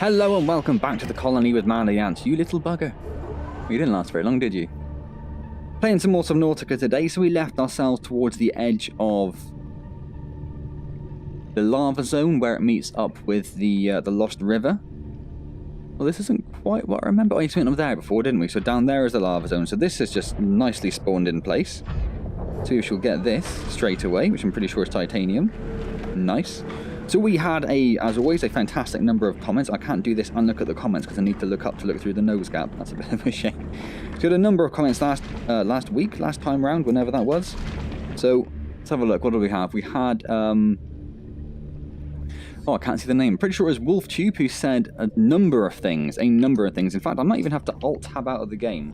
Hello and welcome back to the colony with Manly Antz, you little bugger. You didn't last very long, did you? Playing some more Subnautica today, so we left ourselves towards the edge of the lava zone where it meets up with the Lost River. Well, this isn't quite what I remember. Oh, you went up there before, didn't we? So down there is the lava zone, so this is just nicely spawned in place. So we shall get this straight away, which I'm pretty sure is titanium. Nice. So we had, as always, a fantastic number of comments. I can't do this and look at the comments because I need to look up to look through the nose gap. That's a bit of a shame. So we had a number of comments last time round, whenever that was. So let's have a look. What do we have? We had, oh, I can't see the name. Pretty sure it was WolfTube who said a number of things. In fact, I might even have to alt-tab out of the game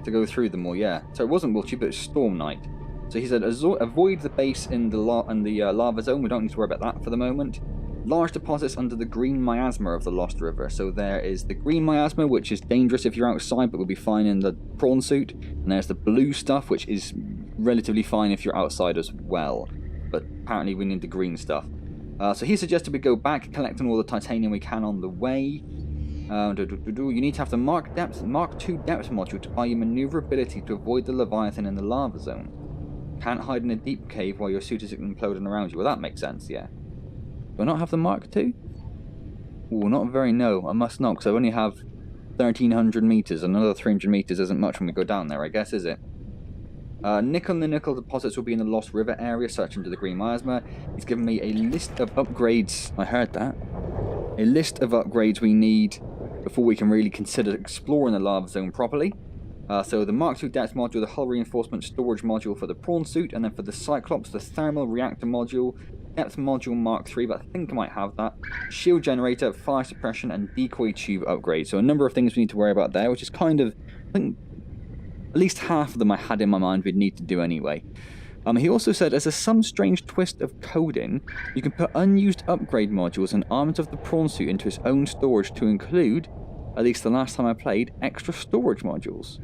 to go through them all, yeah. So it wasn't WolfTube, but it was Storm Knight. So he said, avoid the base in the lava zone. We don't need to worry about that for the moment. Large deposits under the green miasma of the Lost River. So there is the green miasma, which is dangerous if you're outside, but will be fine in the prawn suit. And there's the blue stuff, which is relatively fine if you're outside as well. But apparently we need the green stuff. So he suggested we go back, collecting all the titanium we can on the way. You need to have the Mark II depth module to buy you maneuverability to avoid the Leviathan in the lava zone. Can't hide in a deep cave while your suit is imploding around you. Well, that makes sense, yeah. Do I not have the Mark II? Oh, not very, no. I must not, because I only have 1,300 meters. Another 300 meters isn't much when we go down there, I guess, is it? Nickle and the Nickle deposits will be in the Lost River area, searching to the green miasma. He's given me a list of upgrades. I heard that. A list of upgrades we need before we can really consider exploring the lava zone properly. So the Mark II depth module, the hull reinforcement storage module for the prawn suit, and then for the Cyclops, the thermal reactor module, depth module Mark III, but I think I might have that. Shield generator, fire suppression, and decoy tube upgrade. So a number of things we need to worry about there, which is kind of, I think, at least half of them I had in my mind we'd need to do anyway. He also said, as a some strange twist of coding, you can put unused upgrade modules and armors of the prawn suit into its own storage to include, at least the last time I played, extra storage modules.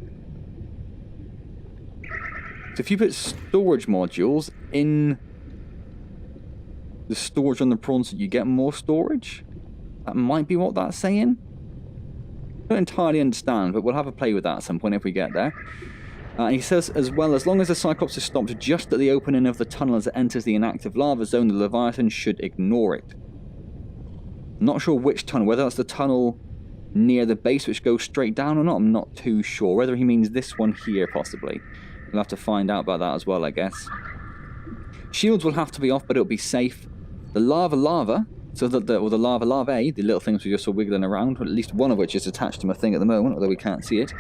So if you put storage modules in the storage on the prawn suit, you get more storage? That might be what that's saying. I don't entirely understand, but we'll have a play with that at some point if we get there. He says, as well, as long as the Cyclops is stopped just at the opening of the tunnel as it enters the inactive lava zone, the Leviathan should ignore it. Not sure which tunnel, whether that's the tunnel near the base which goes straight down or not, I'm not too sure. Whether he means this one here, possibly. We'll have to find out about that as well, I guess. Shields will have to be off, but it'll be safe. The lava, so that the larvae, the little things we just saw wiggling around, at least one of which is attached to my thing at the moment, although we can't see it,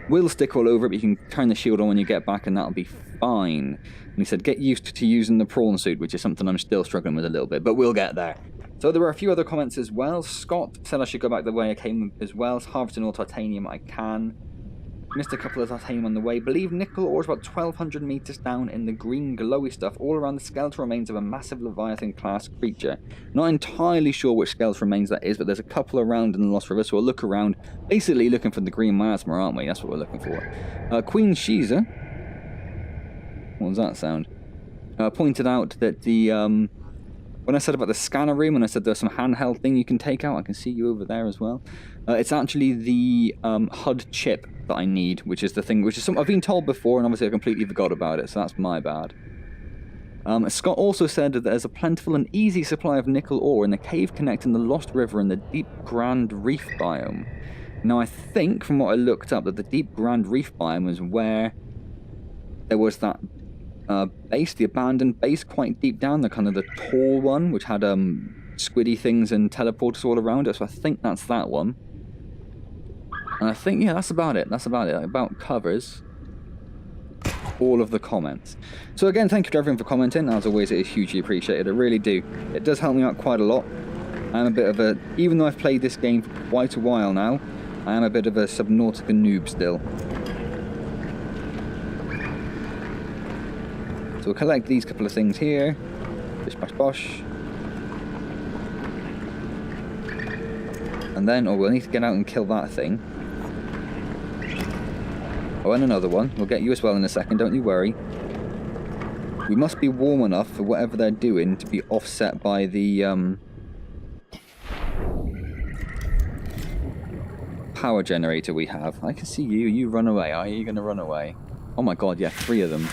will stick all over it, but you can turn the shield on when you get back and that'll be fine. And he said, get used to using the prawn suit, which is something I'm still struggling with a little bit, but we'll get there. So there were a few other comments as well. Scott said I should go back the way I came as well. Harvesting all titanium I can. Missed a couple of titanium on the way. Believe nickel ore is about 1,200 meters down in the green glowy stuff, all around the skeletal remains of a massive Leviathan class creature. Not entirely sure which skeletal remains that is, but there's a couple around in the Lost River, so we'll look around. Basically looking for the green miasma, aren't we? That's what we're looking for. Queen Shiza, what was that sound? Pointed out that the when I said about the scanner room, and I said there's some handheld thing you can take out, I can see you over there as well. It's actually the HUD chip that I need, which is the thing, which is something I've been told before, and obviously I completely forgot about it, so that's my bad. Scott also said that there's a plentiful and easy supply of nickel ore in the cave connecting the Lost River and the Deep Grand Reef biome. Now I think, from what I looked up, that the Deep Grand Reef biome was where there was that base, the abandoned base, quite deep down, the kind of the tall one, which had squiddy things and teleporters all around it, so I think that's that one. And I think, yeah, that's about it. That about covers all of the comments. So again, thank you to everyone for commenting. As always, it is hugely appreciated. I really do. It does help me out quite a lot. I'm a bit of a, even though I've played this game for quite a while now, I am a bit of a Subnautica noob still. So we'll collect these couple of things here. Bish bash bosh. And then, oh, we'll need to get out and kill that thing. Oh, and another one. We'll get you as well in a second, don't you worry. We must be warm enough for whatever they're doing to be offset by the power generator we have. I can see you. You run away. Are you going to run away? Oh my god, yeah, 3 of them.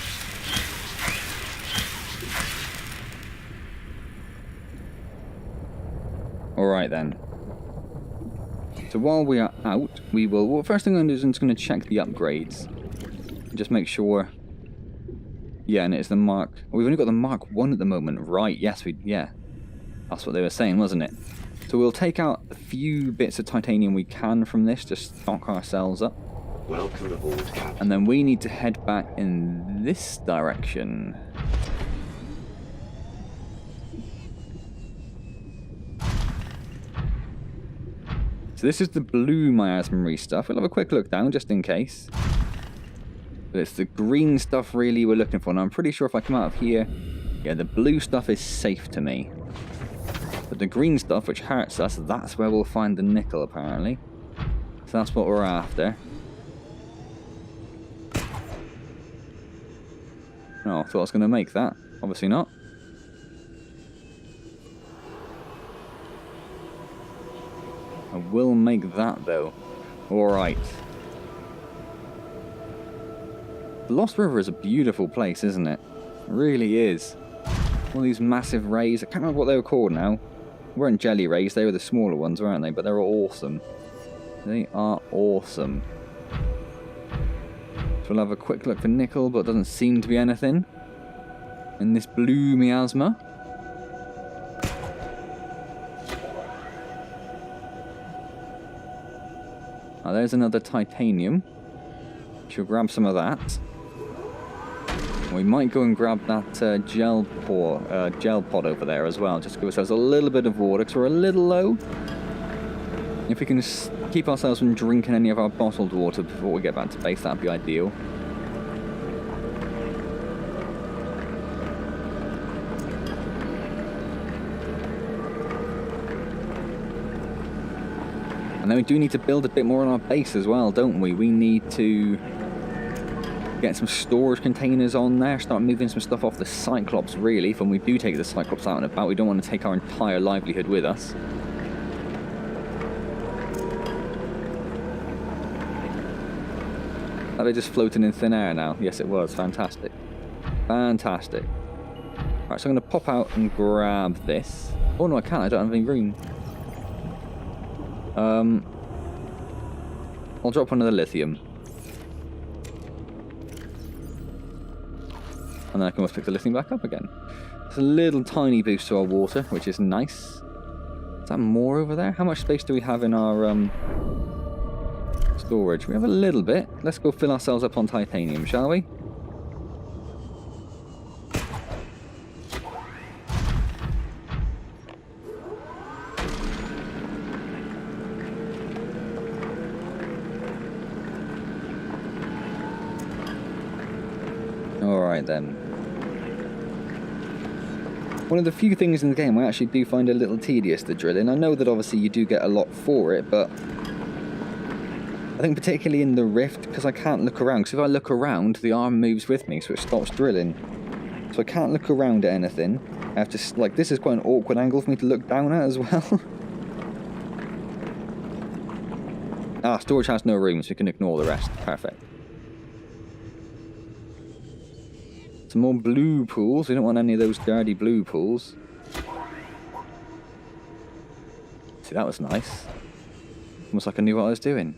Alright then. So while we are out, we will... Well, first thing I'm going to do is I'm just going to check the upgrades. Just make sure... Yeah, and it's the Mark... We've only got the Mark 1 at the moment. Right, yes, yeah. That's what they were saying, wasn't it? So we'll take out a few bits of titanium we can from this, just stock ourselves up. Welcome aboard, Captain. And then we need to head back in this direction. So this is the blue miasma stuff. We'll have a quick look down just in case. But it's the green stuff really we're looking for. Now I'm pretty sure if I come out of here, yeah, the blue stuff is safe to me. But the green stuff, which hurts us, that's where we'll find the nickel apparently. So that's what we're after. Oh, I thought I was going to make that. Obviously not. I will make that though. Alright. The Lost River is a beautiful place, isn't it? It really is. All these massive rays. I can't remember what they were called now. They weren't jelly rays, they were the smaller ones, weren't they? But they were awesome. They are awesome. So we'll have a quick look for nickel, but it doesn't seem to be anything in this blue miasma. Oh, there's another titanium. She'll grab some of that. We might go and grab that gel pod over there as well, just to give ourselves a little bit of water, because we're a little low. If we can keep ourselves from drinking any of our bottled water before we get back to base, that'd be ideal. And then we do need to build a bit more on our base as well, don't we? We need to get some storage containers on there, start moving some stuff off the Cyclops, really. If when we do take the Cyclops out and about, we don't want to take our entire livelihood with us. Are they just floating in thin air now? Yes, it was. Fantastic. Fantastic. Alright, so I'm going to pop out and grab this. Oh no, I can't. I don't have any room. I'll drop one of the lithium. And then I can almost pick the lithium back up again. It's a little tiny boost to our water, which is nice. Is that more over there? How much space do we have in our storage? We have a little bit. Let's go fill ourselves up on titanium, shall we? Alright then. One of the few things in the game I actually do find a little tedious to drill in. I know that obviously you do get a lot for it, but I think particularly in the rift, because I can't look around, because if I look around, the arm moves with me, so it stops drilling. So I can't look around at anything. I have to, like, this is quite an awkward angle for me to look down at as well. Ah, storage has no room, so we can ignore the rest. Perfect. Some more blue pools. We don't want any of those dirty blue pools. See, that was nice. Almost like I knew what I was doing.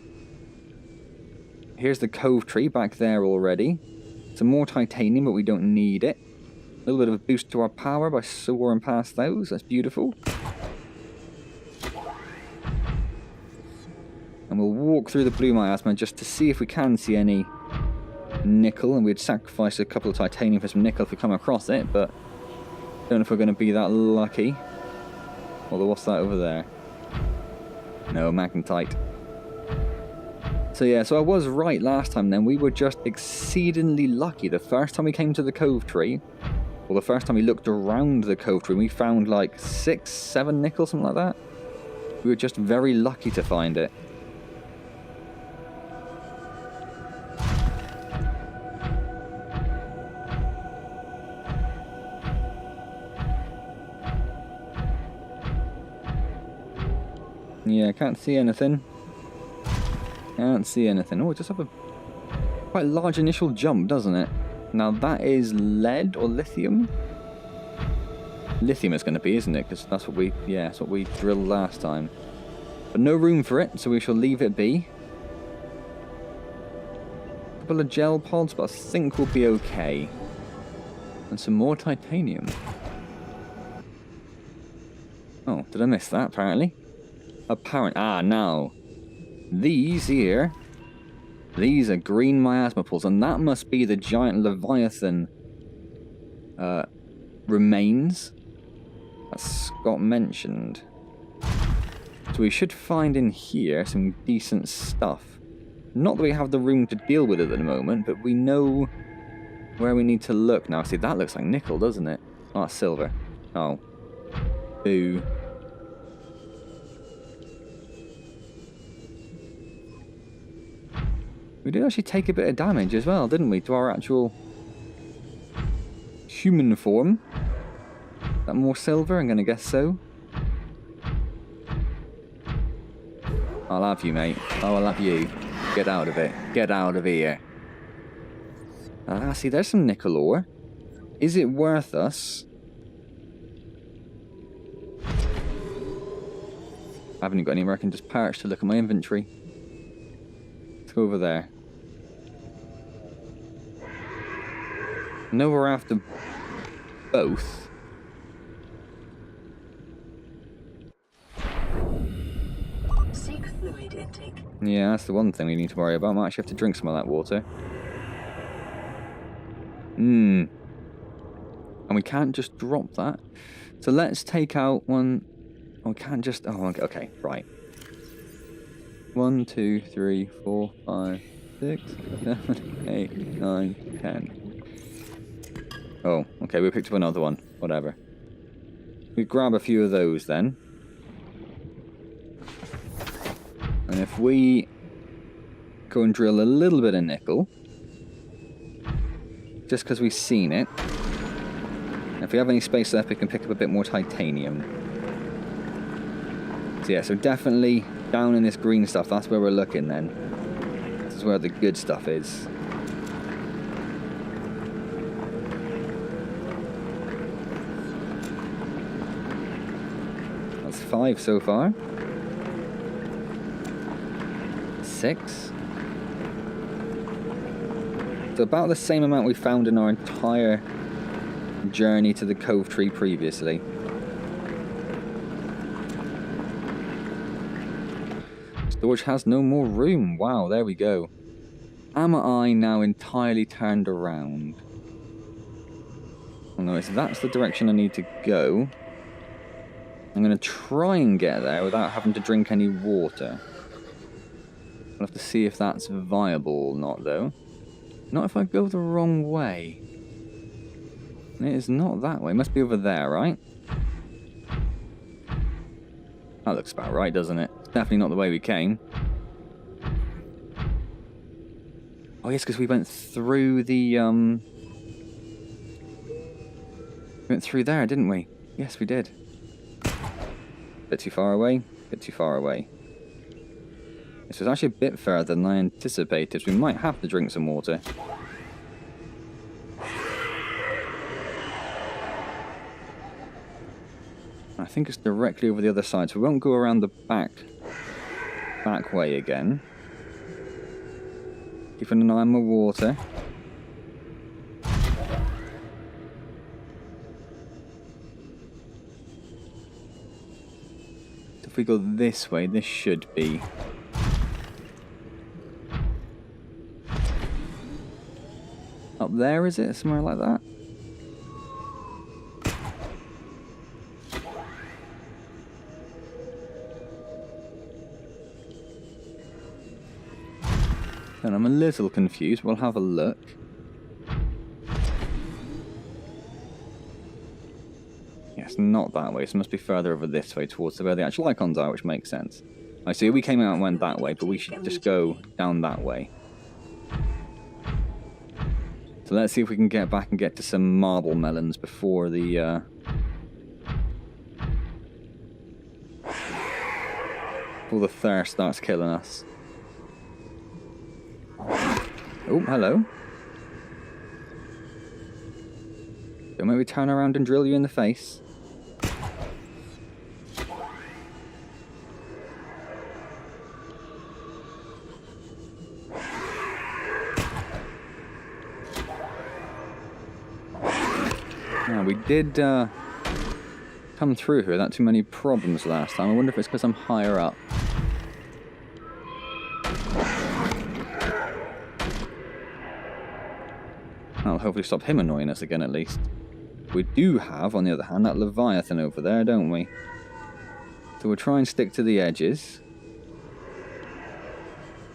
Here's the cove tree back there already. Some more titanium, but we don't need it. A little bit of a boost to our power by soaring past those. That's beautiful. And we'll walk through the blue miasma just to see if we can see any nickel, and we'd sacrifice a couple of titanium for some nickel if we come across it, but don't know if we're going to be that lucky. Although, what's that over there? No, magnetite. So yeah, so I was right last time then. We were just exceedingly lucky. The first time we came to the cove tree, or the first time we looked around the cove tree, we found like 6, 7 nickel, something like that. We were just very lucky to find it. Yeah, I can't see anything. Can't see anything. Oh, it does have a quite large initial jump, doesn't it? Now that is lead or lithium? Lithium is going to be, isn't it? Because that's what we, yeah, that's what we drilled last time. But no room for it, so we shall leave it be. A couple of gel pods, but I think we'll be okay. And some more titanium. Oh, did I miss that, apparently? Now. These here, these are green miasma pools, and that must be the giant Leviathan remains that Scott mentioned. So we should find in here some decent stuff. Not that we have the room to deal with it at the moment, but we know where we need to look now. See, that looks like nickel, doesn't it? Oh, that's silver. Oh. Boo. We did actually take a bit of damage as well, didn't we? To our actual human form. Is that more silver? I'm going to guess so. I'll have you, mate. Oh, I'll have you. Get out of it. Get out of here. See, there's some nickel ore. Is it worth us? I haven't got anywhere I can just perch to look at my inventory. Let's go over there. No, we're after both. Seek fluid intake. Yeah, that's the one thing we need to worry about. I might actually have to drink some of that water. And we can't just drop that. So let's take out one. Oh, we can't just. Oh, okay, right. 1, 2, 3, 4, 5, 6, 7, 8, 9, 10. Oh, okay, we picked up another one. Whatever. We grab a few of those then. And if we go and drill a little bit of nickel, just because we've seen it, and if we have any space left, we can pick up a bit more titanium. So yeah, so definitely down in this green stuff, that's where we're looking then. This is where the good stuff is. That's 5 so far. 6. So about the same amount we found in our entire journey to the cove tree previously. Storage has no more room. Wow, there we go. Am I now entirely turned around? Oh no, so that's the direction I need to go. I'm going to try and get there without having to drink any water. I'll have to see if that's viable or not, though. Not if I go the wrong way. It is not that way. It must be over there, right? That looks about right, doesn't it? It's definitely not the way we came. Oh yes, because we went through the we went through there, didn't we? Yes, we did. Bit too far away. Bit too far away. This was actually a bit further than I anticipated, so we might have to drink some water. I think it's directly over the other side, so we won't go around the back way again. Keeping an eye on my water. So if we go this way, this should be... up there, is it? Somewhere like that? And I'm a little confused. We'll have a look. Yes, not that way. So it must be further over this way towards where the actual icons are, which makes sense. I see we came out and went that way, but we should just go down that way. So let's see if we can get back and get to some marble melons before the thirst starts killing us. Oh, hello. Don't make me turn around and drill you in the face. Now, we did come through here without too many problems last time. I wonder if it's because I'm higher up. That'll hopefully stop him annoying us again at least. We do have, on the other hand, that Leviathan over there, don't we? So we'll try and stick to the edges.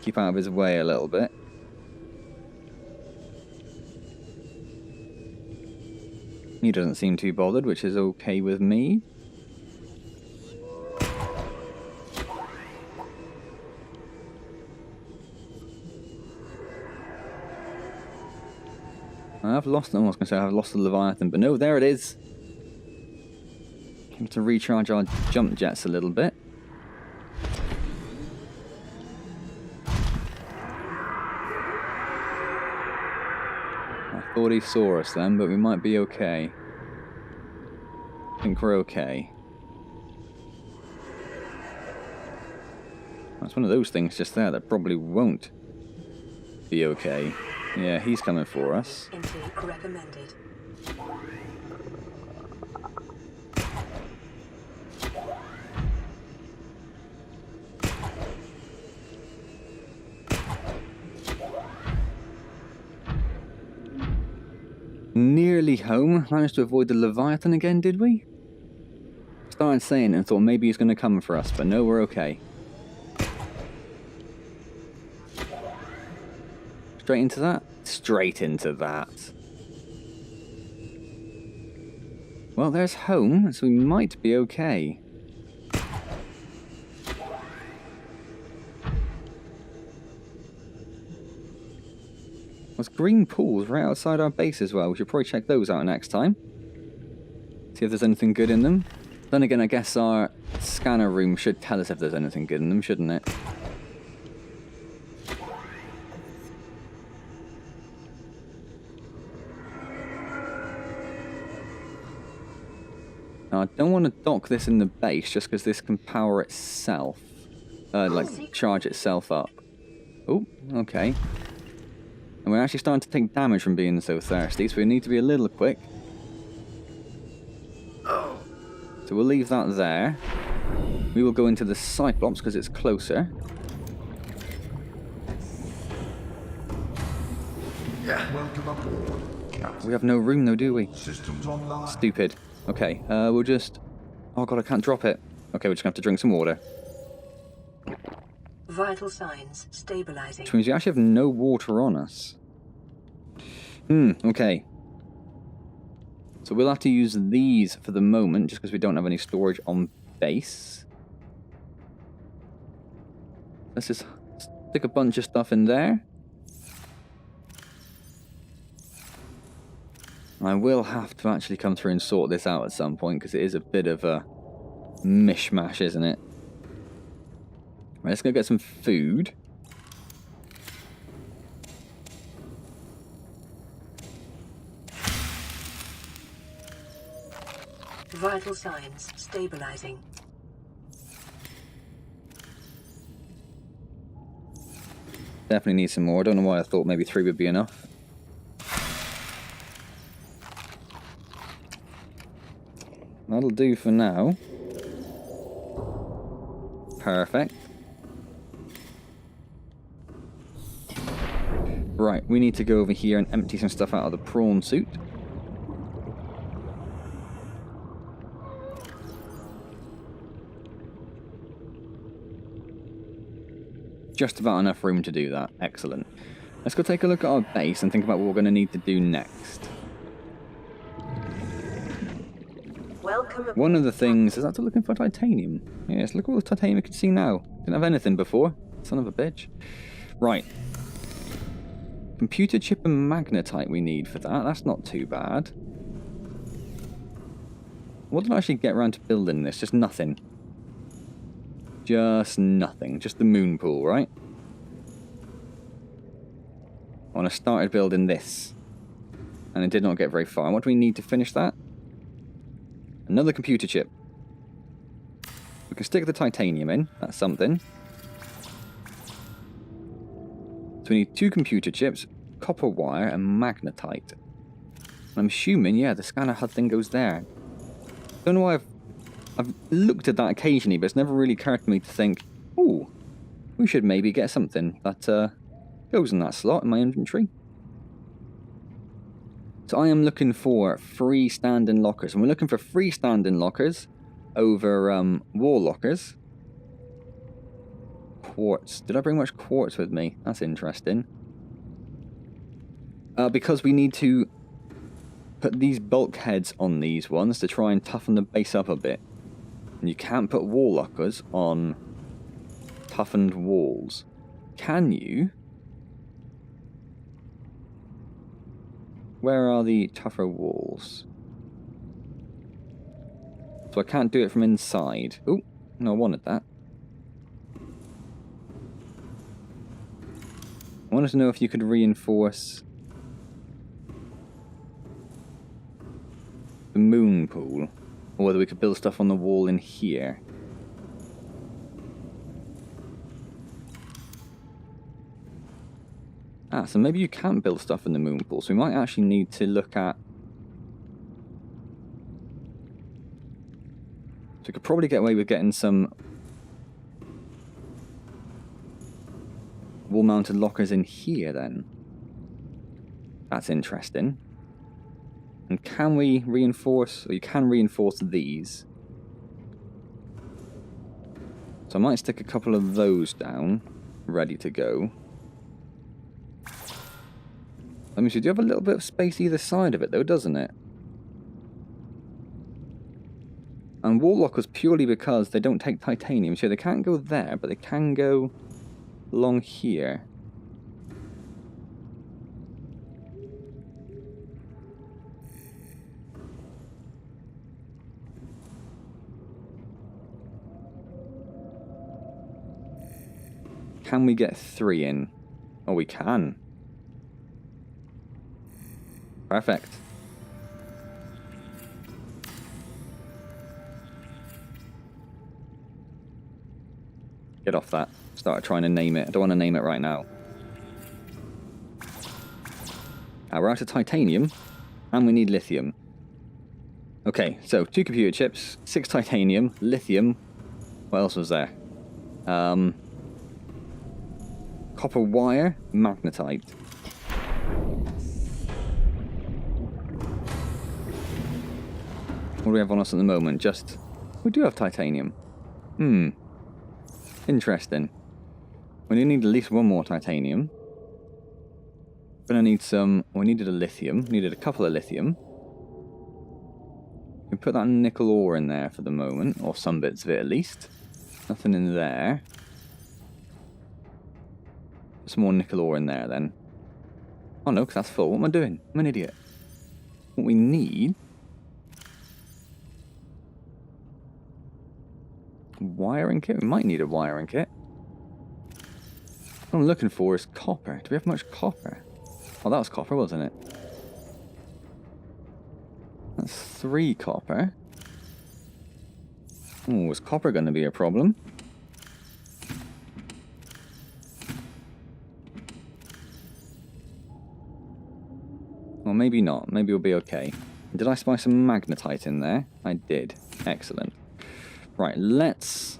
Keep out of his way a little bit. He doesn't seem too bothered, which is okay with me. I've lost them. I was going to say I've lost the Leviathan, but no, there it is. Came to recharge our jump jets a little bit. I thought he saw us then, but we might be okay. I think we're okay. That's one of those things just there that probably won't be okay. Yeah, he's coming for us. Intake recommended. Nearly home. Managed to avoid the Leviathan again, did we? Started saying it and thought maybe he's going to come for us, but no, we're okay. Straight into that? Straight into that. Well, there's home, so we might be okay. There's green pools right outside our base as well. We should probably check those out next time. See if there's anything good in them. Then again, I guess our scanner room should tell us if there's anything good in them, shouldn't it? Now, I don't want to dock this in the base just because this can power itself. Like, charge itself up. Oh, okay. And we're actually starting to take damage from being so thirsty, so we need to be a little quick. So we'll leave that there. We will go into the Cyclops because it's closer. Welcome aboard. We have no room though, do we? Systems online. Stupid. Okay, we'll just... Oh god, I can't drop it. Okay, we're just going to have to drink some water. Vital signs stabilizing. Which means we actually have no water on us. Okay. So we'll have to use these for the moment, just because we don't have any storage on base. Let's just stick a bunch of stuff in there. I will have to actually come through and sort this out at some point, because it is a bit of a mishmash, isn't it? Right, let's go get some food. Vital signs stabilizing. Definitely need some more. I don't know why I thought maybe 3 would be enough. That'll do for now. Perfect. Right, we need to go over here and empty some stuff out of the prawn suit. Just about enough room to do that. Excellent. Let's go take a look at our base and think about what we're going to need to do next. Welcome. One of the things is after looking for titanium. Yes, look at all the titanium we can see now. Didn't have anything before. Son of a bitch. Right. Computer chip and magnetite we need for that. That's not too bad. What did I actually get around to building this? Just nothing. Just nothing. Just the moon pool, right? when I started building this. And it did not get very far. What do we need to finish that? Another computer chip. We can stick the titanium in. That's something. So we need 2 computer chips, copper wire, and magnetite. I'm assuming, yeah, the scanner HUD thing goes there. Don't know why I've looked at that occasionally, but it's never really occurred to me to think, ooh, we should maybe get something that goes in that slot in my inventory. So I am looking for freestanding lockers. And we're looking for freestanding lockers over wall lockers. Quartz. Did I bring much quartz with me? That's interesting. Because we need to put these bulkheads on these ones to try and toughen the base up a bit. And you can't put wall lockers on toughened walls. Can you? Where are the tougher walls? So I can't do it from inside. Oh, no, I wanted that. I wanted to know if you could reinforce the moon pool, or whether we could build stuff on the wall in here. Ah, so maybe you can build stuff in the moon pool, so we might actually need to look at... So we could probably get away with getting some wall-mounted lockers in here then. That's interesting. And can we reinforce... Or you can reinforce these. So I might stick a couple of those down, ready to go. Let me see, do you have a little bit of space either side of it though, doesn't it? And wall lockers purely because they don't take titanium, so they can't go there, but they can go along here. Can we get 3 in? Oh, we can. Perfect. Get off that. Start trying to name it. I don't want to name it right now. We're out of titanium, and we need lithium. Okay, so 2 computer chips, 6 titanium, lithium. What else was there? Copper wire, magnetite. What do we have on us at the moment? Just... We do have titanium. Interesting. We need at least 1 more titanium. Gonna need some... We needed a lithium. We needed a couple of lithium. We can put that nickel ore in there for the moment. Or some bits of it at least. Nothing in there. Some more nickel ore in there then. Oh no, because that's full. What am I doing? I'm an idiot. What we need... Wiring kit? We might need a wiring kit. What I'm looking for is copper. Do we have much copper? Oh, that was copper, wasn't it? That's 3 copper. Oh, is copper going to be a problem? Well, maybe not. Maybe we'll be okay. Did I spy some magnetite in there? I did. Excellent. Right, let's...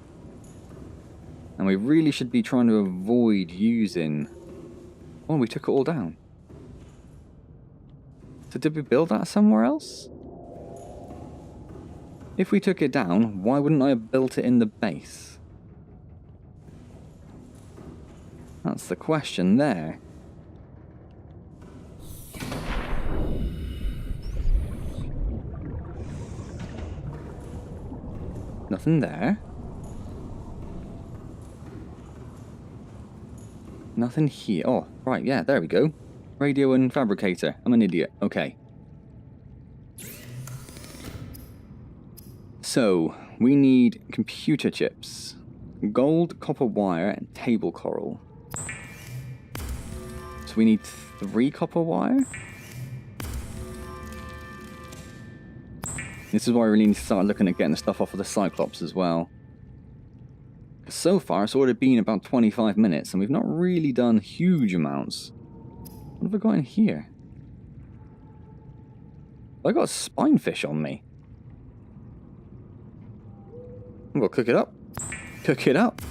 And we really should be trying to avoid using... Oh, we took it all down. So did we build that somewhere else? If we took it down, why wouldn't I have built it in the base? That's the question there. Nothing there. Nothing here. Oh, right, yeah, there we go. Radio and fabricator. I'm an idiot. Okay. So, we need computer chips. Gold, copper wire, and table coral. So So we need 3 copper wire. This is why we really need to start looking at getting the stuff off of the Cyclops as well. So far, it's already been about 25 minutes, and we've not really done huge amounts. What have I got in here? I got a spinefish on me. We'll cook it up. Cook it up.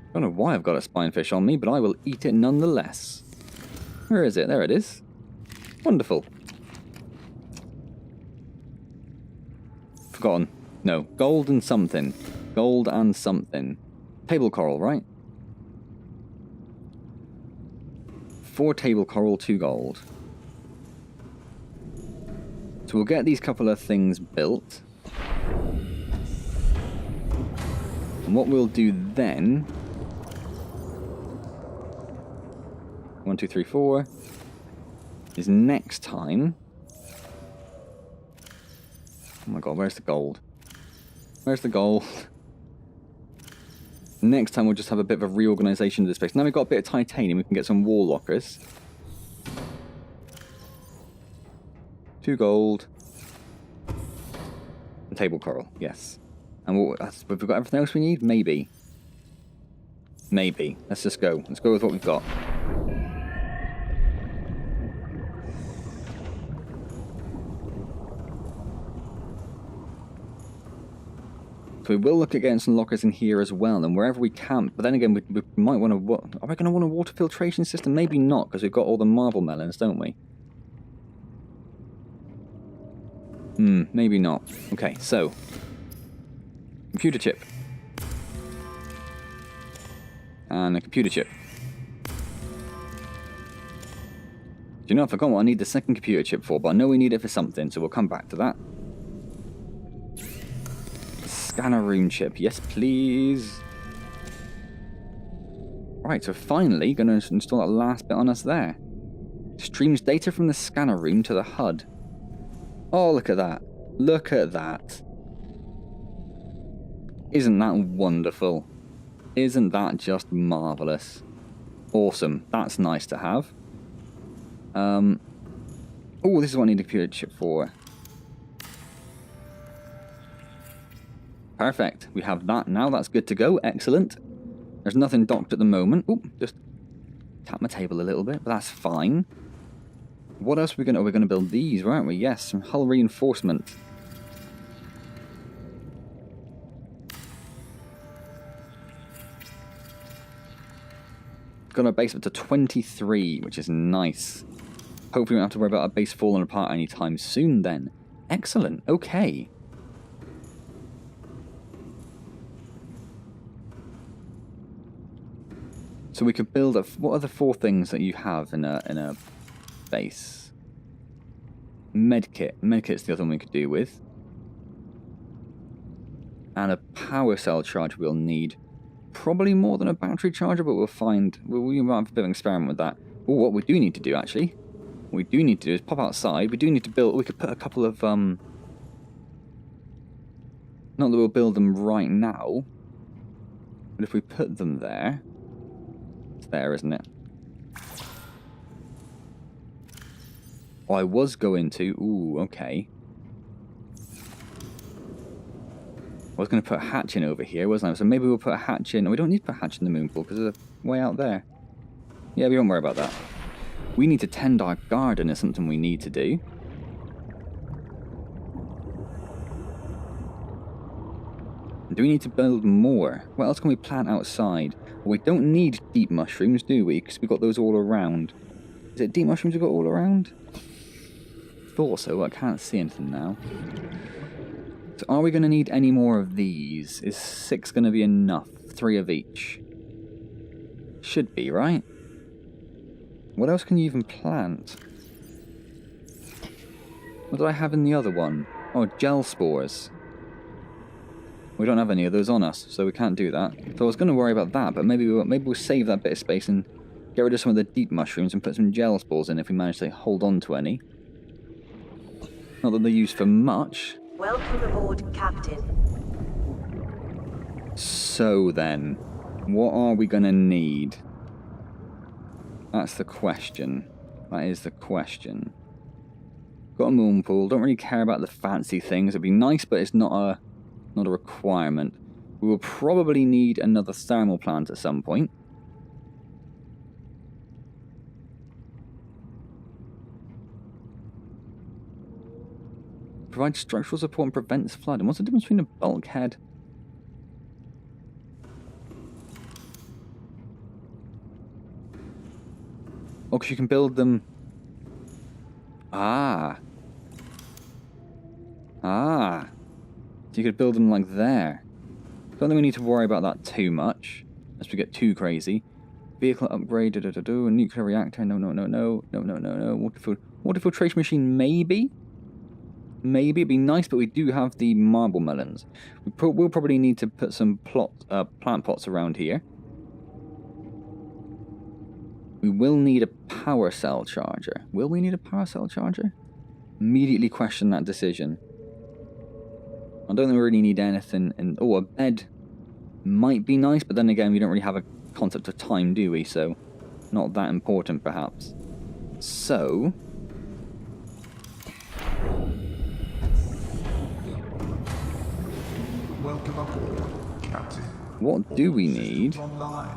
I don't know why I've got a spinefish on me, but I will eat it nonetheless. Where is it? There it is. Wonderful. Forgotten. No. Gold and something. Gold and something. Table coral, right? 4 table coral, 2 gold. So we'll get these couple of things built. And what we'll do then... 1, 2, 3, 4... is next time... Oh my god, where's the gold? Where's the gold? Next time we'll just have a bit of a reorganization of this space. Now we've got a bit of titanium, we can get some wall lockers. 2 gold. And table coral, yes. And have we got everything else we need? Maybe. Maybe. Let's just go. Let's go with what we've got. So we will look at getting some lockers in here as well, and wherever we can. But then again, we might want to... Are we going to want a water filtration system? Maybe not, because we've got all the marble melons, don't we? Maybe not. Okay, so... computer chip. And a computer chip. Do you know, I forgot what I need the second computer chip for, but I know we need it for something, so we'll come back to that. Scanner room chip, yes please. Right, so finally going to install that last bit on us there. Streams data from the scanner room to the HUD. Oh, look at that. Look at that. Isn't that wonderful? Isn't that just marvellous? Awesome. That's nice to have. Oh, this is what I need a computer chip for. Perfect. We have that now. That's good to go. Excellent. There's nothing docked at the moment. Oh, just tap my table a little bit, but that's fine. What else are we going to... we're going to build these, weren't we? Yes, some hull reinforcement. Got our base up to 23, which is nice. Hopefully we don't have to worry about our base falling apart anytime soon then. Excellent. Okay. So we could build a... what are the 4 things that you have in a base? Medkit. Medkit's the other one we could do with. And a power cell charge we'll need. Probably more than a battery charger, but we'll find... we might have a bit of an experiment with that. Oh, what we do need to do, actually... what we do need to do is pop outside. We do need to build... we could put a couple of... not that we'll build them right now. But if we put them there... it's there, isn't it? Oh, I was going to... ooh, okay. I was going to put a hatch in over here, wasn't I? So maybe we'll put a hatch in... we don't need to put a hatch in the moon pool, because there's a way out there. Yeah, we won't worry about that. We need to tend our garden is something we need to do. Do we need to build more? What else can we plant outside? Well, we don't need deep mushrooms, do we? Because we've got those all around. Is it deep mushrooms we've got all around? Thought so, but I can't see anything now. So are we going to need any more of these? Is 6 going to be enough? 3 of each. Should be, right? What else can you even plant? What did I have in the other one? Oh, gel spores. We don't have any of those on us, so we can't do that. So I was going to worry about that, but maybe we'll save that bit of space and get rid of some of the deep mushrooms and put some gel spores in if we manage to hold on to any. Not that they're used for much. Welcome aboard, Captain. So then, what are we going to need? That's the question. That is the question. Got a moon pool. Don't really care about the fancy things. It'd be nice, but it's not a requirement. We will probably need another thermal plant at some point. Provides structural support and prevents flooding. What's the difference between a bulkhead? Oh, because you can build them... Ah. So you could build them like there. Don't think we need to worry about that too much, lest we get too crazy. Vehicle upgrade, a nuclear reactor, no. Water filtration machine, maybe? Maybe, it'd be nice, but we do have the marble melons. We'll probably need to put some plant pots around here. We will need a power cell charger. Will we need a power cell charger? Immediately question that decision. I don't think we really need anything. Oh, a bed might be nice, but then again, we don't really have a concept of time, do we? So, not that important, perhaps. So... Welcome aboard, Captain. what do we need Online.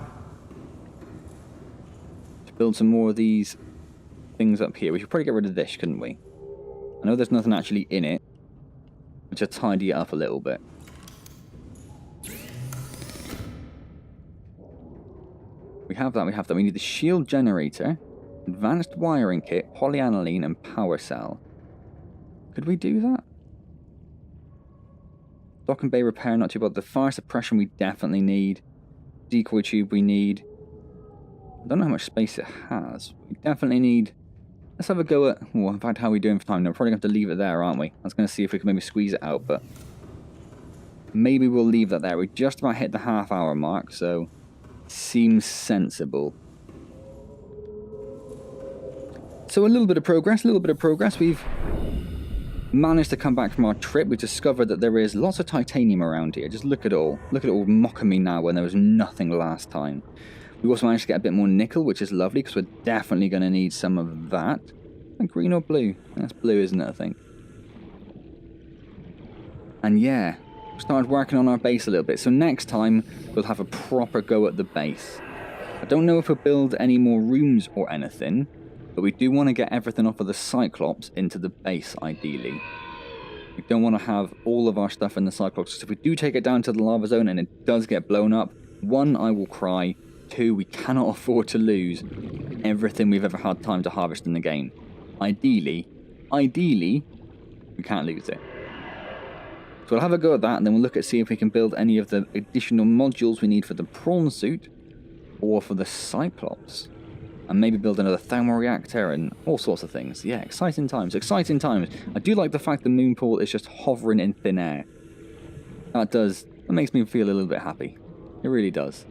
to build some more of these things up here? We should probably get rid of this, couldn't we? I know there's nothing actually in it, but just tidy it up a little bit. We have that, we have that. We need the shield generator, advanced wiring kit, polyaniline, and power cell. Could we do that? Dock and bay repair, not too bad. The fire suppression we definitely need. Decoy tube we need. I don't know how much space it has. We definitely need... Let's have a go at... Oh, in fact, how are we doing for time? No, we're probably going to have to leave it there, aren't we? I was going to see if we can maybe squeeze it out, but... Maybe we'll leave that there. We just about hit the half-hour mark, so... Seems sensible. So a little bit of progress. We've managed to come back from our trip. We discovered that there is lots of titanium around here. Just look at it all. Look at it all mocking me now when there was nothing last time. We also managed to get a bit more nickel, which is lovely, because we're definitely going to need some of that. And green or blue? That's blue, isn't it, I think? And yeah, started working on our base a little bit. So next time, we'll have a proper go at the base. I don't know if we'll build any more rooms or anything, but we do want to get everything off of the Cyclops into the base, ideally. We don't want to have all of our stuff in the Cyclops, so if we do take it down to the lava zone and it does get blown up, 1, I will cry. 2, we cannot afford to lose everything we've ever had time to harvest in the game. Ideally, we can't lose it. So we'll have a go at that, and then we'll look at see if we can build any of the additional modules we need for the prawn suit, or for the Cyclops. And maybe build another thermal reactor and all sorts of things. Yeah, exciting times, exciting times. I do like the fact the moon pool is just hovering in thin air. That makes me feel a little bit happy. It really does.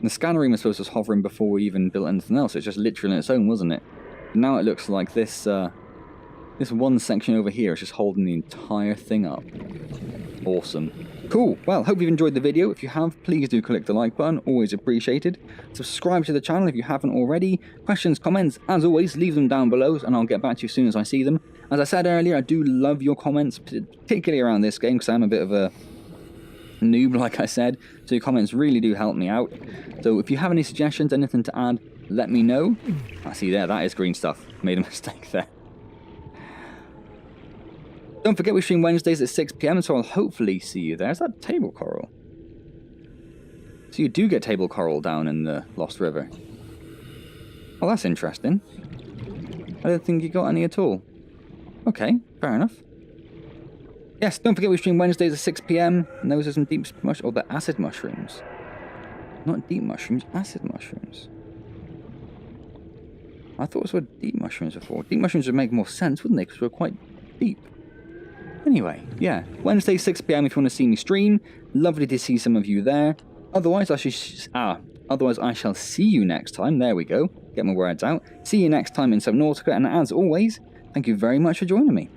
The scanner room, I suppose, was hovering before we even built anything else. It's just literally on its own, wasn't it? But now it looks like this one section over here is just holding the entire thing up. Awesome. Cool. Well, hope you've enjoyed the video. If you have, please do click the like button. Always appreciated. Subscribe to the channel if you haven't already. Questions, comments, as always, leave them down below and I'll get back to you as soon as I see them. As I said earlier, I do love your comments, particularly around this game, because I'm a bit of a noob, like I said. So your comments really do help me out. So if you have any suggestions, anything to add, let me know. I see there, that is green stuff. Made a mistake there. Don't forget we stream Wednesdays at 6 PM, so I'll hopefully see you there. Is that table coral? So you do get table coral down in the Lost River. Well, that's interesting. I don't think you got any at all. Okay, fair enough. Yes, don't forget we stream Wednesdays at 6 PM, and those are some deep mushrooms. Oh, the acid mushrooms. Not deep mushrooms, acid mushrooms. I thought it was deep mushrooms before. Deep mushrooms would make more sense, wouldn't they? Because we're quite deep. Anyway, yeah, Wednesday 6 PM if you want to see me stream. Lovely to see some of you there. Otherwise, I shall see you next time. There we go. Get my words out. See you next time in Subnautica, and as always, thank you very much for joining me.